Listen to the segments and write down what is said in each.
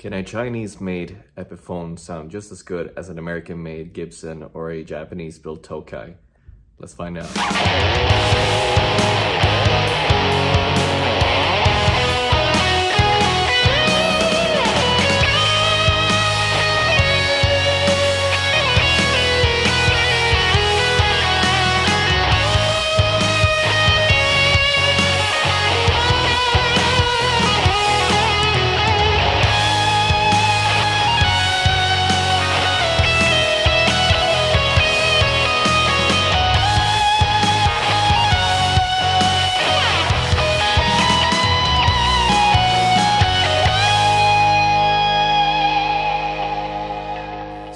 Can a Chinese-made Epiphone sound just as good as an American-made Gibson or a Japanese-built Tokai? Let's find out.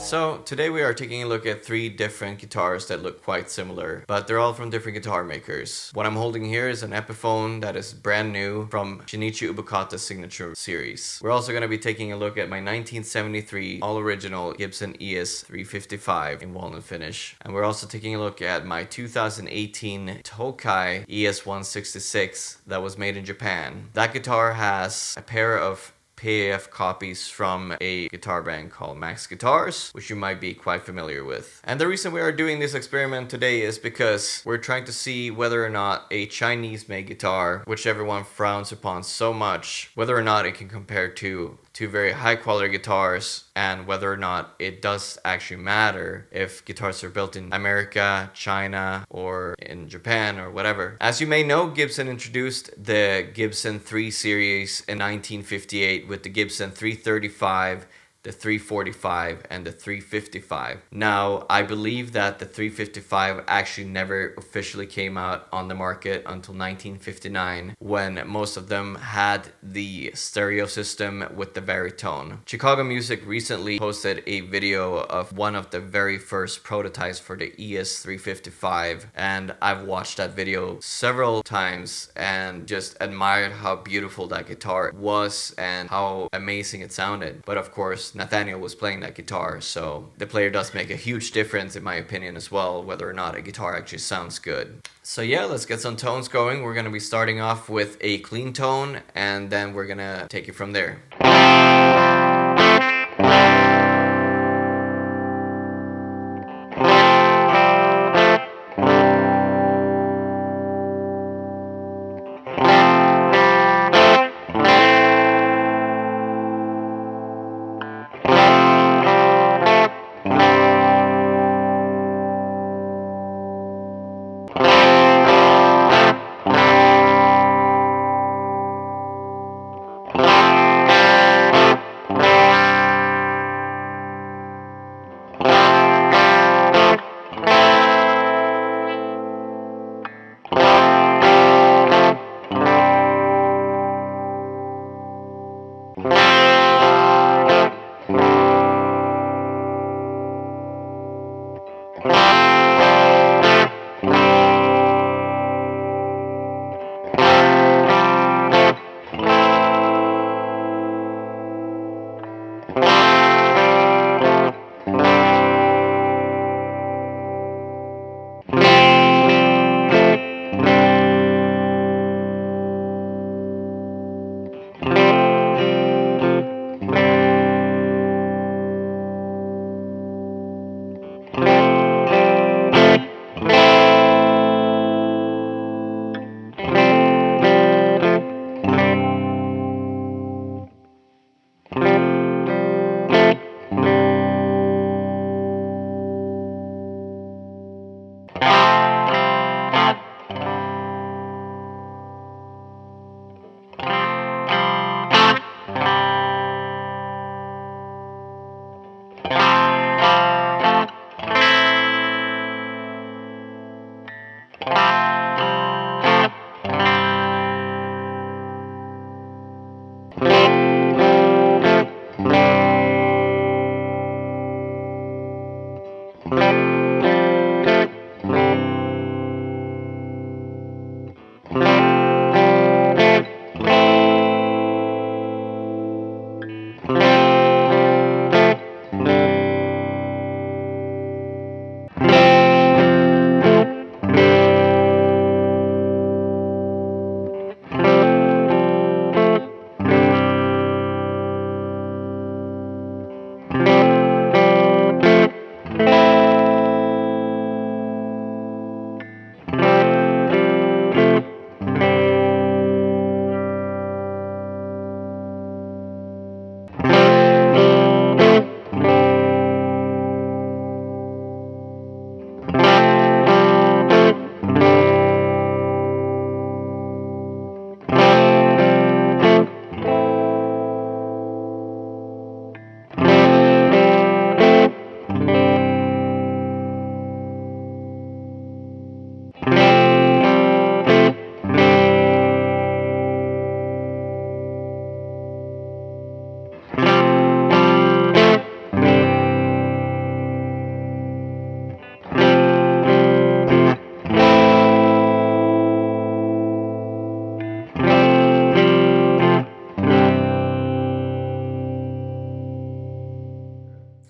So today we are taking a look at three different guitars that look quite similar, but they're all from different guitar makers. What I'm holding here is an Epiphone that is brand new from Shinichi Ubukata signature series. We're also going to be taking a look at my 1973 all original Gibson ES-355 in walnut finish. And we're also taking a look at my 2018 Tokai ES-166 that was made in Japan. That guitar has a pair of PAF copies from a guitar brand called MAX Guitars, which you might be quite familiar with. And the reason we are doing this experiment today is because we're trying to see whether or not a Chinese-made guitar, which everyone frowns upon so much, whether or not it can compare to two very high-quality guitars, and whether or not it does actually matter if guitars are built in America, China, or in Japan, or whatever. As you may know, Gibson introduced the Gibson 3 series in 1958 with the Gibson 335, the 345, and the 355. Now, I believe that the 355 actually never officially came out on the market until 1959, when most of them had the stereo system with the baritone. Chicago Music recently posted a video of one of the very first prototypes for the ES-355, and I've watched that video several times and just admired how beautiful that guitar was and how amazing it sounded. But of course, Nathaniel was playing that guitar, so the player does make a huge difference in my opinion as well, whether or not a guitar actually sounds good. So yeah, let's get some tones going. We're going to be starting off with a clean tone, and then we're going to take it from there.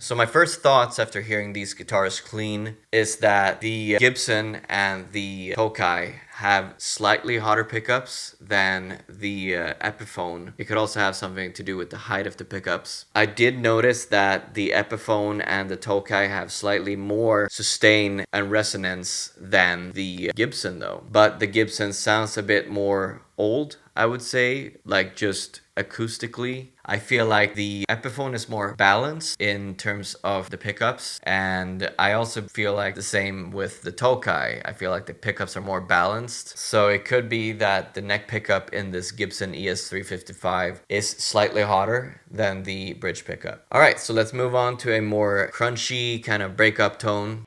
So my first thoughts after hearing these guitars clean is that the Gibson and the Tokai have slightly hotter pickups than the Epiphone. It could also have something to do with the height of the pickups. I did notice that the Epiphone and the Tokai have slightly more sustain and resonance than the Gibson though. But the Gibson sounds a bit more old, I would say, like just acoustically. I feel like the Epiphone is more balanced in terms of the pickups, and I also feel like the same with the Tokai. I feel like the pickups are more balanced, so it could be that the neck pickup in this Gibson ES-355 is slightly hotter than the bridge pickup. Alright, so let's move on to a more crunchy kind of breakup tone.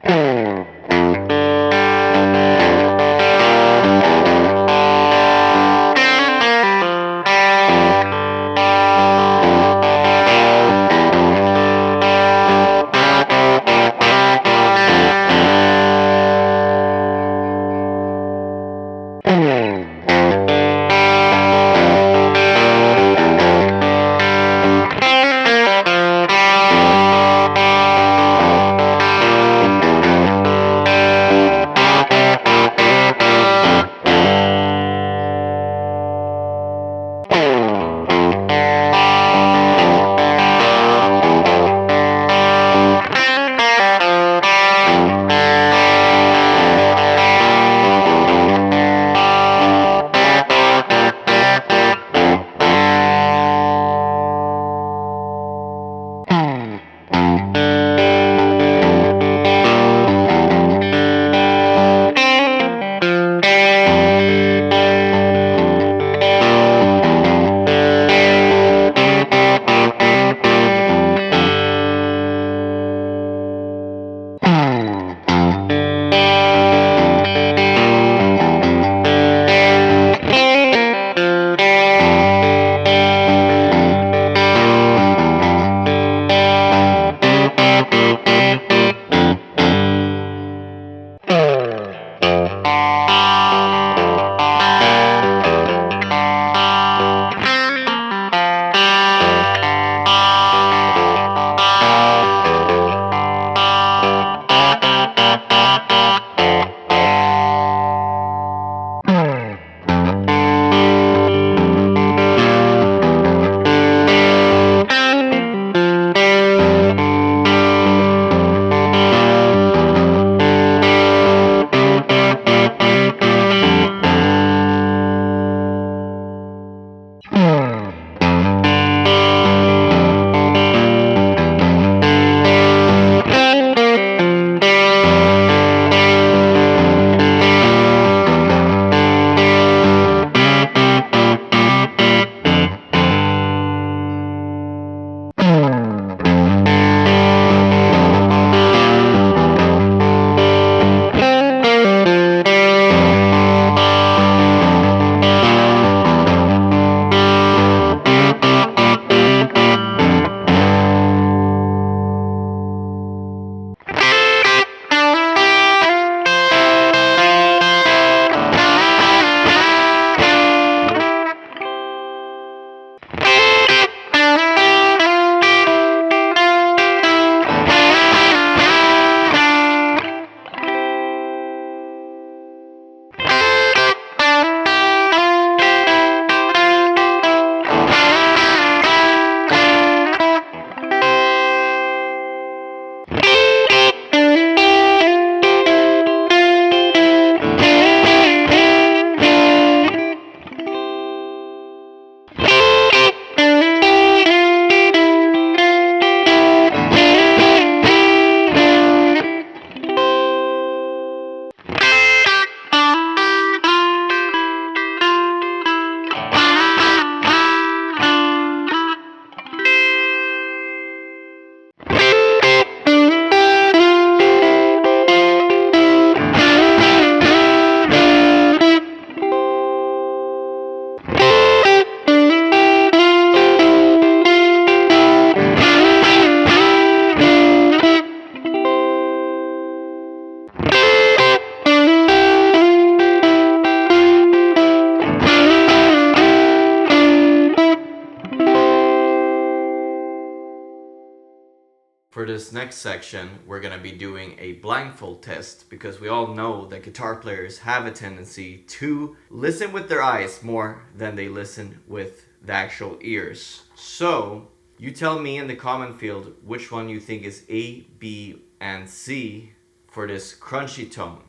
For this next section, we're going to be doing a blindfold test because we all know that guitar players have a tendency to listen with their eyes more than they listen with the actual ears. So, you tell me in the comment field which one you think is A, B, and C for this crunchy tone.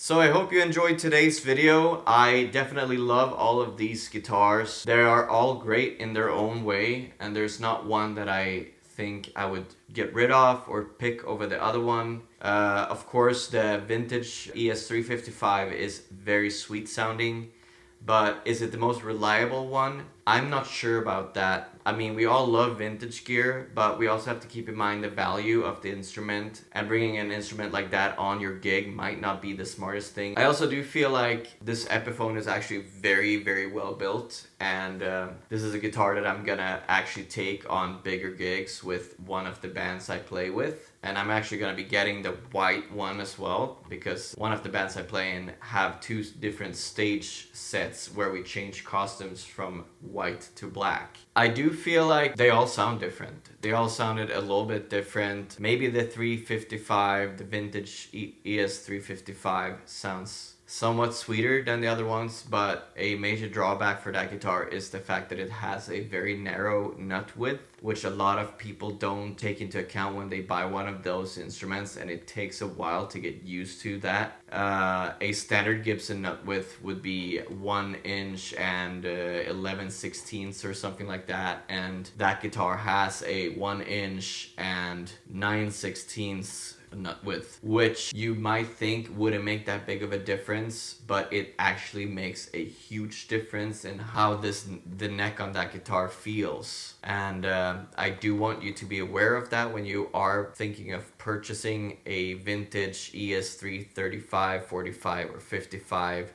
So I hope you enjoyed today's video. I definitely love all of these guitars. They are all great in their own way, and there's not one that I think I would get rid of or pick over the other one. Of course, the vintage ES-355 is very sweet sounding, but is it the most reliable one? I'm not sure about that. I mean, we all love vintage gear, but we also have to keep in mind the value of the instrument, and bringing an instrument like that on your gig might not be the smartest thing. I also do feel like this Epiphone is actually very, very well built, and this is a guitar that I'm gonna actually take on bigger gigs with one of the bands I play with. And I'm actually going to be getting the white one as well, because one of the bands I play in have two different stage sets where we change costumes from white to black. I do feel like they all sound different. They all sounded a little bit different. Maybe the 355, the vintage ES-355 sounds somewhat sweeter than the other ones, but a major drawback for that guitar is the fact that it has a very narrow nut width, which a lot of people don't take into account when they buy one of those instruments, and it takes a while to get used to that. A standard Gibson nut width would be 1 inch and 11/16 or something like that, and that guitar has a 1 inch and 9/16 nut width, which you might think wouldn't make that big of a difference, but it actually makes a huge difference in how the neck on that guitar feels. And I do want you to be aware of that when you are thinking of purchasing a vintage ES-355, 45 or 55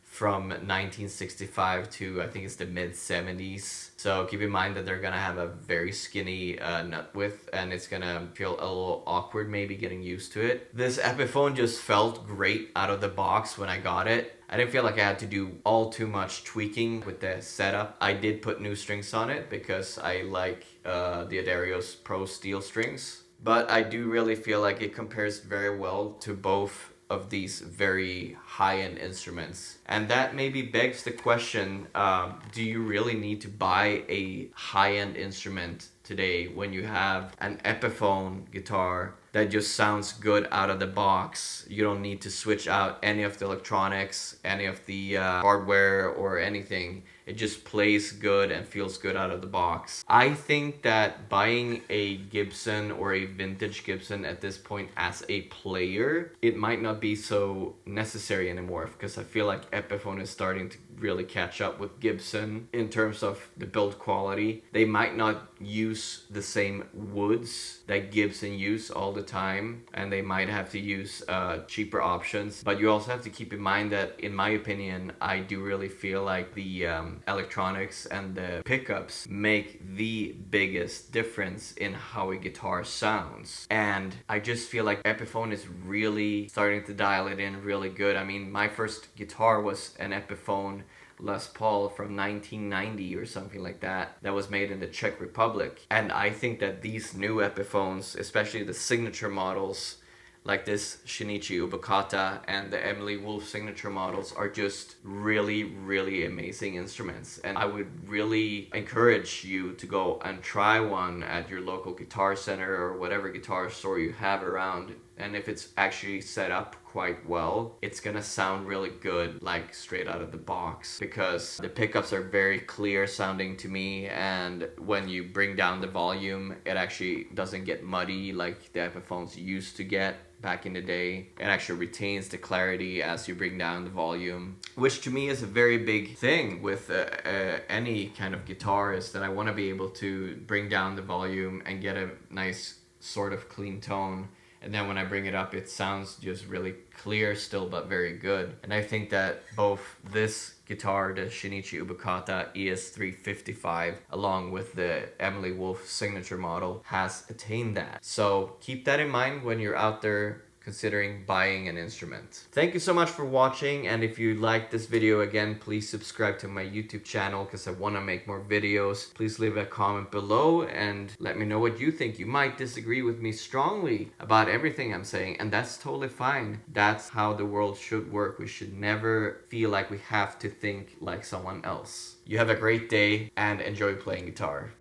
from 1965 to I think it's the mid-70s. So keep in mind that they're gonna have a very skinny nut width, and it's gonna feel a little awkward maybe getting used to it. This Epiphone just felt great out of the box when I got it. I didn't feel like I had to do all too much tweaking with the setup. I did put new strings on it because I like the Adarios Pro steel strings. But I do really feel like it compares very well to both of these very high-end instruments. And that maybe begs the question, do you really need to buy a high-end instrument today when you have an Epiphone guitar that just sounds good out of the box? You don't need to switch out any of the electronics, any of the hardware or anything. It just plays good and feels good out of the box. I think that buying a Gibson or a vintage Gibson at this point as a player, it might not be so necessary anymore, because I feel like Epiphone is starting to really catch up with Gibson in terms of the build quality. They might not use the same woods that Gibson use all the time, and they might have to use cheaper options. But you also have to keep in mind that, in my opinion, I do really feel like the electronics and the pickups make the biggest difference in how a guitar sounds. And I just feel like Epiphone is really starting to dial it in really good. I mean, my first guitar was an Epiphone Les Paul from 1990 or something like that, that was made in the Czech Republic. And I think that these new Epiphones, especially the signature models like this Shinichi Ubukata and the Emily Wolf signature models, are just really, really amazing instruments. And I would really encourage you to go and try one at your local guitar center or whatever guitar store you have around. And if it's actually set up quite well, it's gonna sound really good, like straight out of the box, because the pickups are very clear sounding to me, and when you bring down the volume, it actually doesn't get muddy like the Epiphones used to get back in the day. It actually retains the clarity as you bring down the volume, which to me is a very big thing with any kind of guitar, is that I want to be able to bring down the volume and get a nice sort of clean tone. And then when I bring it up, it sounds just really clear still, but very good. And I think that both this guitar, the Shinichi Ubukata ES-355, along with the Emily Wolf signature model, has attained that. So keep that in mind when you're out there considering buying an instrument. Thank you so much for watching, and if you liked this video, again, please subscribe to my YouTube channel because I want to make more videos. Please leave a comment below and let me know what you think. You might disagree with me strongly about everything I'm saying, and that's totally fine. That's how the world should work. We should never feel like we have to think like someone else. You have a great day and enjoy playing guitar.